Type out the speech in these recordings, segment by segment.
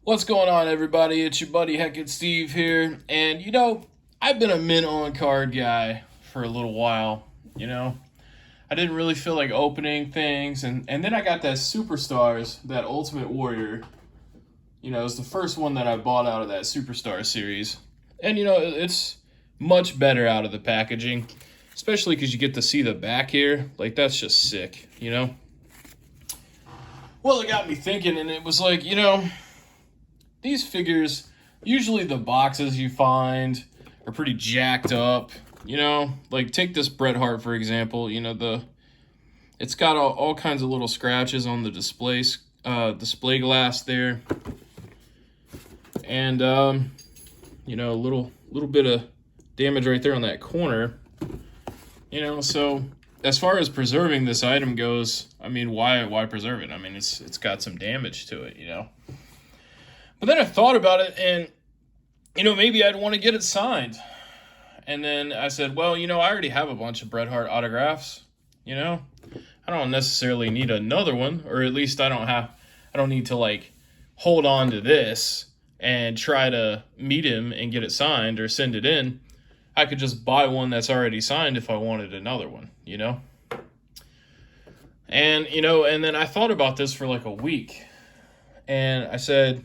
What's going on, everybody? It's your buddy Heckin' Steve here. And, I've been a mint on card guy for a little while. I didn't really feel like opening things. And then I got that Superstars, that Ultimate Warrior. It's the first one that I bought out of that Superstar series. And, it's much better out of the packaging, especially because you get to see the back here. Like, that's just sick. Well, it got me thinking, and it was like, these figures, usually the boxes you find are pretty jacked up. Like take this Bret Hart for example. It's got all kinds of little scratches on the display glass there, and a little bit of damage right there on that corner. So as far as preserving this item goes, I mean, why preserve it? I mean, it's got some damage to it. But then I thought about it, and, maybe I'd want to get it signed. And then I said, well, I already have a bunch of Bret Hart autographs. I don't necessarily need another one, or at least I don't need to, like, hold on to this and try to meet him and get it signed or send it in. I could just buy one that's already signed if I wanted another one. And then I thought about this for like a week. And I said,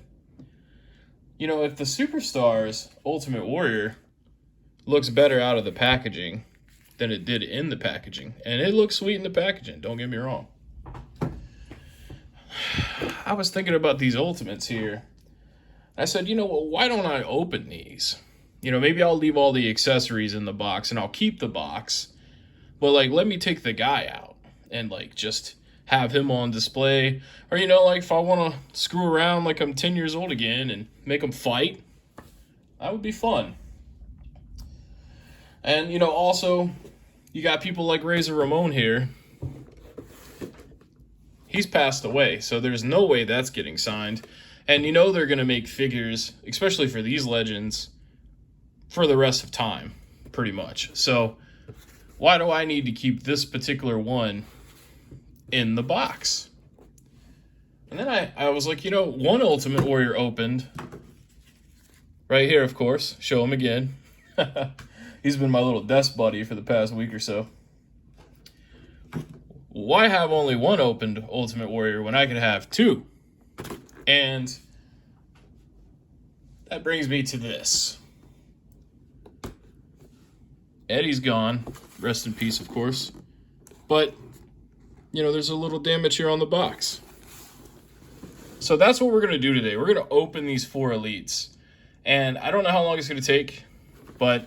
if the Superstars Ultimate Warrior looks better out of the packaging than it did in the packaging, and it looks sweet in the packaging, don't get me wrong. I was thinking about these Ultimates here. I said, why don't I open these? Maybe I'll leave all the accessories in the box and I'll keep the box, but like, let me take the guy out and like just have him on display. Or, like if I want to screw around like I'm 10 years old again and make them fight, that would be fun. And, also, you got people like Razor Ramon here. He's passed away, so there's no way that's getting signed. And they're going to make figures, especially for these legends, for the rest of time, pretty much. So why do I need to keep this particular one in the box? And then I was like, one Ultimate Warrior opened. Right here, of course. Show him again. He's been my little desk buddy for the past week or so. Why have only one opened Ultimate Warrior when I could have two? And that brings me to this. Eddie's gone. Rest in peace, of course. But, there's a little damage here on the box. So that's what we're going to do today. We're going to open these 4 Elites. And I don't know how long it's going to take, but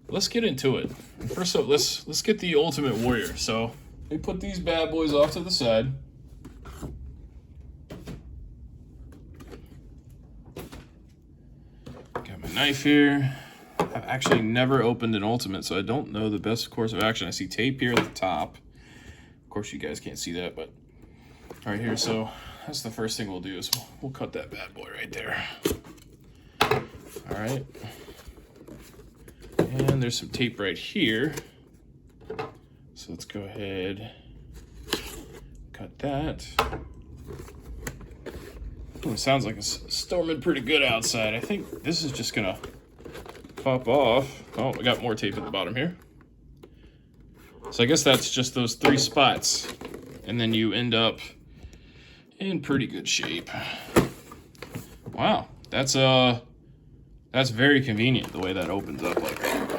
let's get into it. First up, let's get the Ultimate Warrior. So we put these bad boys off to the side. Got my knife here. I've actually never opened an Ultimate, so I don't know the best course of action. I see tape here at the top. Of course, you guys can't see that, but right here. So that's the first thing we'll do is we'll cut that bad boy right there. All right. And there's some tape right here. So let's go ahead, cut that. Oh, it sounds like it's storming pretty good outside. I think this is just gonna pop off. Oh, we got more tape at the bottom here. So I guess that's just those 3 spots. And then you end up in pretty good shape. Wow, that's very convenient the way that opens up like that,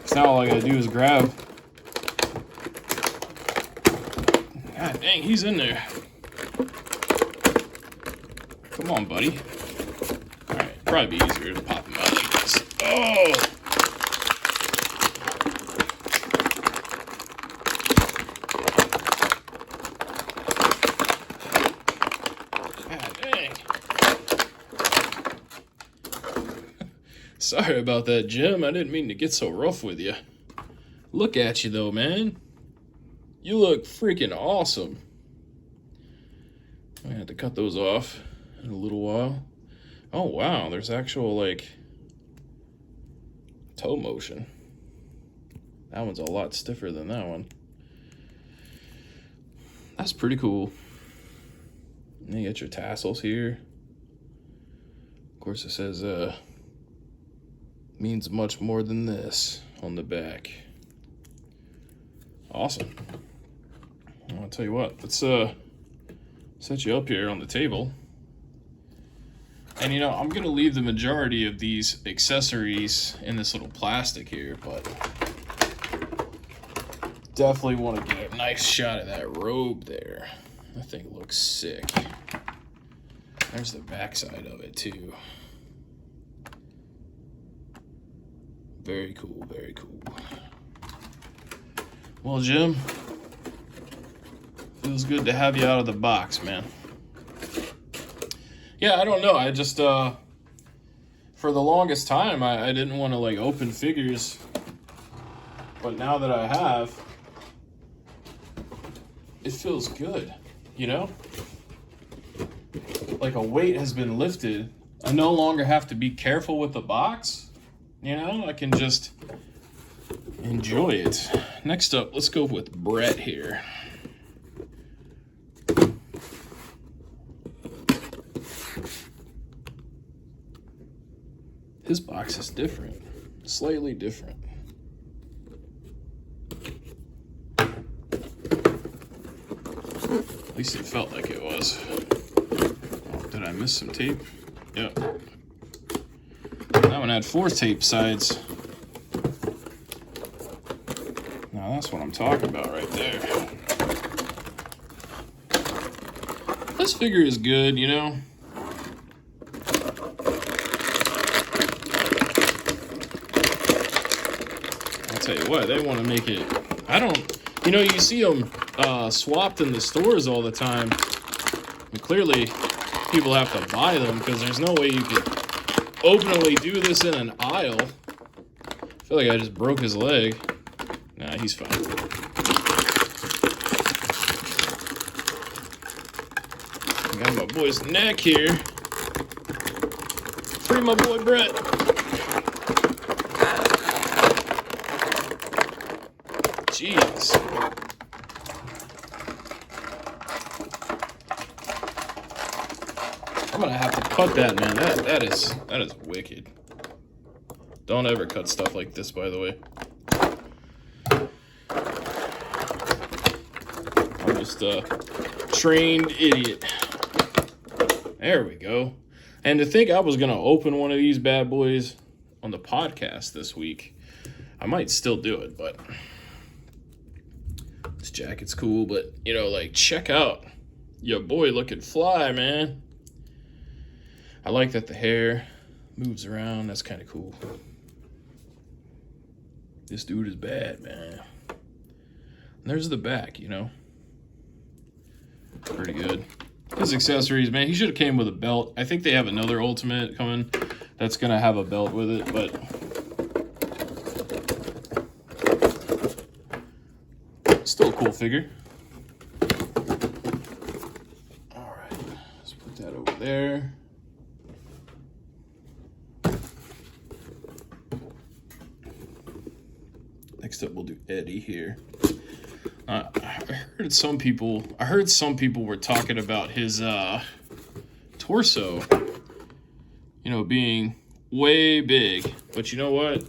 So now all I gotta do is grab. God dang, he's in there. Come on, buddy. Alright, probably be easier to pop him out like this. Oh! God dang. Sorry about that, Jim. I didn't mean to get so rough with you. Look at you, though, man. You look freaking awesome. I had to cut those off in a little while. Oh, wow. There's actual, like, toe motion. That one's a lot stiffer than that one. That's pretty cool. And you got your tassels here. Of course, it says means much more than this on the back. Awesome. I'll tell you what, let's set you up here on the table. And you know, I'm gonna leave the majority of these accessories in this little plastic here, but definitely want to get a nice shot of that robe there. That thing looks sick. There's the backside of it too. Very cool, very cool. Well, Jim, feels good to have you out of the box, man. Yeah, I don't know. I just, for the longest time, I didn't want to, like, open figures. But now that I have, it feels good, you know? Like a weight has been lifted. I no longer have to be careful with the box. You know, I can just enjoy it. Next up, let's go with Brett here. His box is different, slightly different. At least it felt like it was. Oh, did I miss some tape? Yep. That one had 4 tape sides. Now that's what I'm talking about right there. This figure is good, you know. Tell you what, they want to make it. I don't, you know, you see them swapped in the stores all the time, and clearly people have to buy them because there's no way you could openly do this in an aisle. I feel like I just broke his leg. Nah, he's fine. I got my boy's neck here. Free my boy Brett. Jeez. I'm gonna have to cut that, man. That is wicked. Don't ever cut stuff like this, by the way. I'm just a trained idiot. There we go. And to think I was gonna open one of these bad boys on the podcast this week, I might still do it, but this jacket's cool. But you know, like, check out your boy looking fly, man. I like that the hair moves around. That's kind of cool. This dude is bad, man. And there's the back, you know. Pretty good. His accessories, man, he should have came with a belt. I think they have another Ultimate coming that's going to have a belt with it, but still a cool figure. All right, let's put that over there. Next up, we'll do Eddie here. I heard some people were talking about his torso, you know, being way big. But you know what?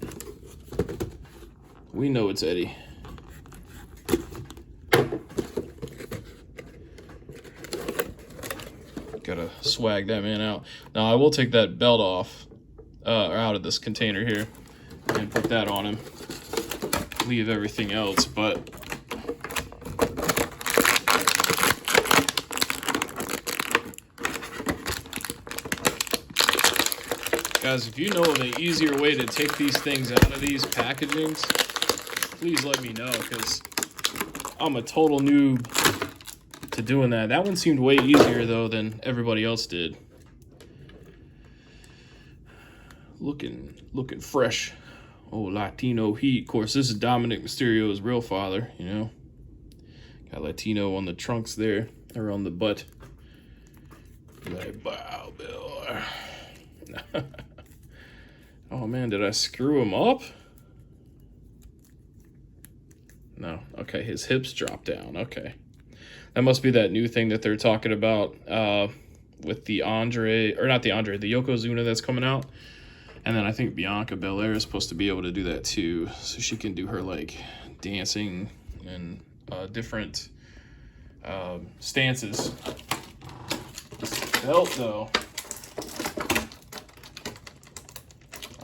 We know it's Eddie. Gotta swag that man out. Now I will take that belt off, or out of this container here, and put that on him. Leave everything else, but guys, if you know of an easier way to take these things out of these packagings, please let me know, because I'm a total noob to doing that. That one seemed way easier though than everybody else did. Looking fresh. Oh, Latino heat. Of course, this is Dominic Mysterio's real father, you know. Got Latino on the trunks there, or on the butt. Like, wow, Bill. Oh, man, did I screw him up? No. Okay, his hips drop down. Okay. That must be that new thing that they're talking about with the Andre, or not the Andre, the Yokozuna that's coming out. And then I think Bianca Belair is supposed to be able to do that too. So she can do her like dancing and different stances. This belt though,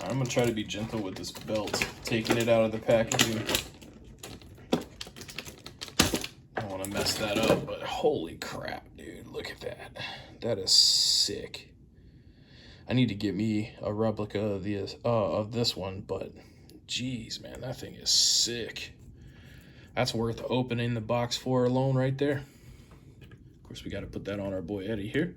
I'm gonna try to be gentle with this belt, taking it out of the packaging. I don't want to mess that up, but holy crap, dude, look at that. That is sick. I need to get me a replica of this one, but geez, man, that thing is sick. That's worth opening the box for alone right there. Of course, we got to put that on our boy Eddie here.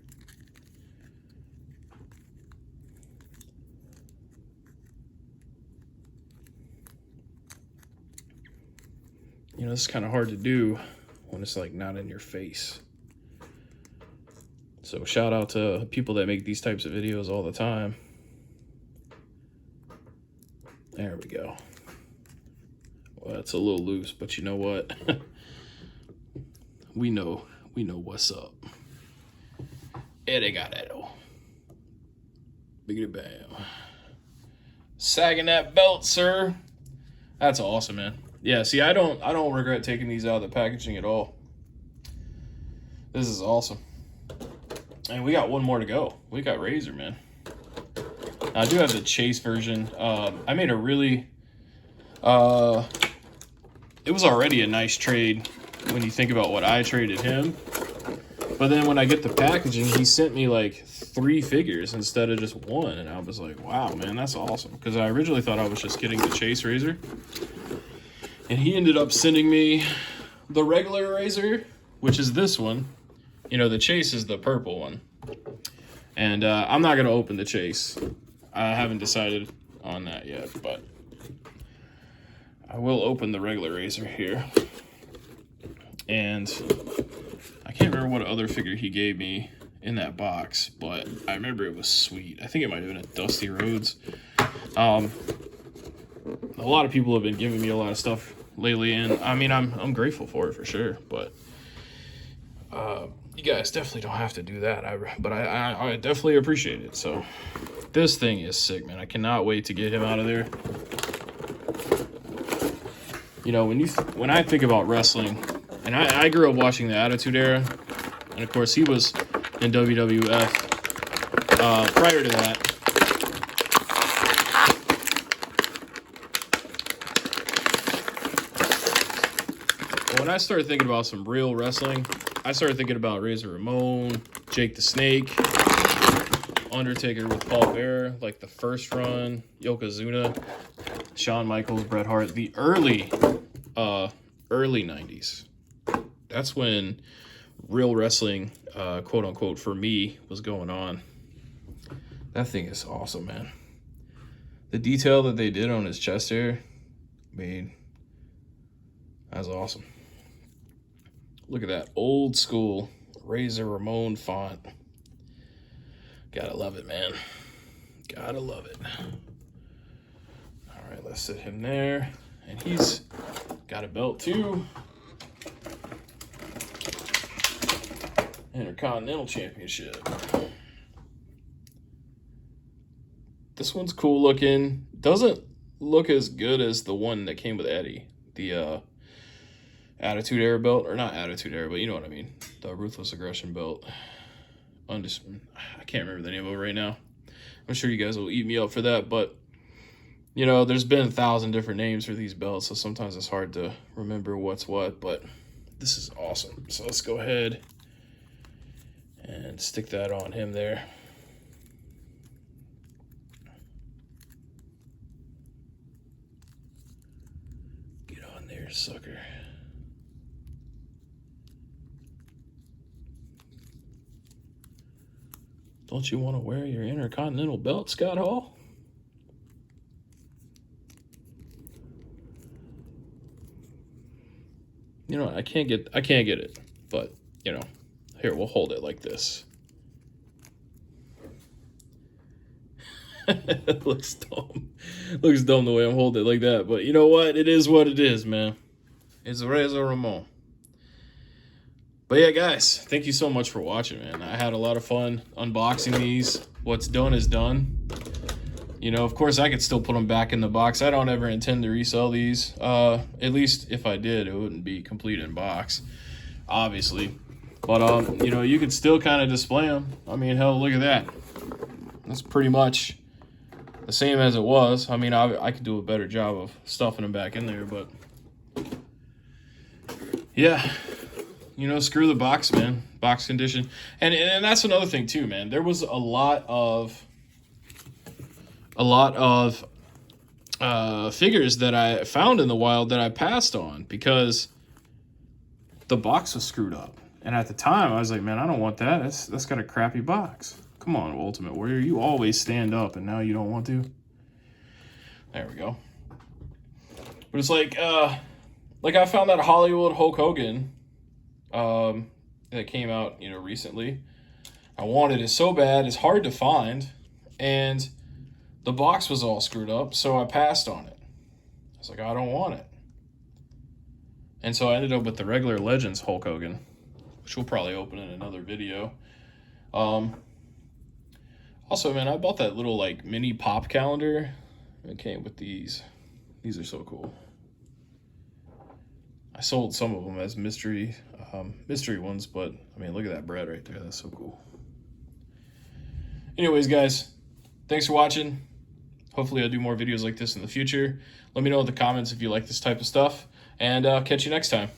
You know, this is kind of hard to do when it's like not in your face. So shout out to people that make these types of videos all the time. There we go. Well, it's a little loose, but you know what? we know what's up. Arigato. Biggity bam. Sagging that belt, sir. That's awesome, man. Yeah, see, I don't regret taking these out of the packaging at all. This is awesome. And we got one more to go. We got Razor, man. I do have the Chase version. I made a really... it was already a nice trade when you think about what I traded him. But then when I get the packaging, he sent me like 3 figures instead of just 1. And I was like, wow, man, that's awesome. Because I originally thought I was just getting the Chase Razor. And he ended up sending me the regular Razor, which is this one. You know, the Chase is the purple one. And I'm not going to open the Chase. I haven't decided on that yet, but I will open the regular Razor here. And I can't remember what other figure he gave me in that box, but I remember it was sweet. I think it might have been a Dusty Rhodes. A lot of people have been giving me a lot of stuff lately, and I mean, I'm grateful for it for sure, but you guys definitely don't have to do that. But I definitely appreciate it. So this thing is sick, man. I cannot wait to get him out of there. You know, when I think about wrestling, and I grew up watching the Attitude Era, and of course he was in WWF prior to that. But when I started thinking about some real wrestling, I started thinking about Razor Ramon, Jake the Snake, Undertaker with Paul Bearer, like the first run, Yokozuna, Shawn Michaels, Bret Hart, the early 90s. That's when real wrestling, quote unquote, for me was going on. That thing is awesome, man. The detail that they did on his chest here, I mean, that's awesome. Look at that old school Razor Ramon font. Gotta love it, man. Gotta love it. All right, let's sit him there. And he's got a belt too. Intercontinental Championship. This one's cool looking. Doesn't look as good as the one that came with Eddie. The Attitude Era belt, or not Attitude Era, but you know what I mean. The Ruthless Aggression belt. I can't remember the name of it right now. I'm sure you guys will eat me up for that, but you know, there's been 1,000 different names for these belts, so sometimes it's hard to remember what's what, but this is awesome. So let's go ahead and stick that on him there. Get on there, sucker. Don't you want to wear your Intercontinental belt, Scott Hall? You know, I can't get it, but you know, here, we'll hold it like this. It looks dumb. Looks dumb the way I'm holding it like that, but you know what? It is what it is, man. It's Razor Ramon. But yeah, guys, thank you so much for watching, man. I had a lot of fun unboxing these. What's done is done. You know, of course, I could still put them back in the box. I don't ever intend to resell these. At least if I did, it wouldn't be complete in box, obviously. But, you know, you could still kind of display them. I mean, hell, look at that. That's pretty much the same as it was. I mean, I could do a better job of stuffing them back in there, but yeah, you know, screw the box, man. Box condition. And that's another thing too, man. There was a lot of figures that I found in the wild that I passed on because the box was screwed up. And at the time, I was like, man, I don't want that. That's got a crappy box. Come on, Ultimate Warrior. You always stand up, and now you don't want to. There we go. But it's like I found that Hollywood Hulk Hogan that came out, you know, recently. I wanted it so bad. It's hard to find. And the box was all screwed up, so I passed on it. I was like, I don't want it. And so I ended up with the regular Legends Hulk Hogan, which we'll probably open in another video. Also, man, I bought that little, like, mini pop calendar. It came with these. These are so cool. I sold some of them as mystery ones, but, I mean, look at that bread right there. That's so cool. Anyways, guys, thanks for watching. Hopefully I'll do more videos like this in the future. Let me know in the comments if you like this type of stuff, and catch you next time.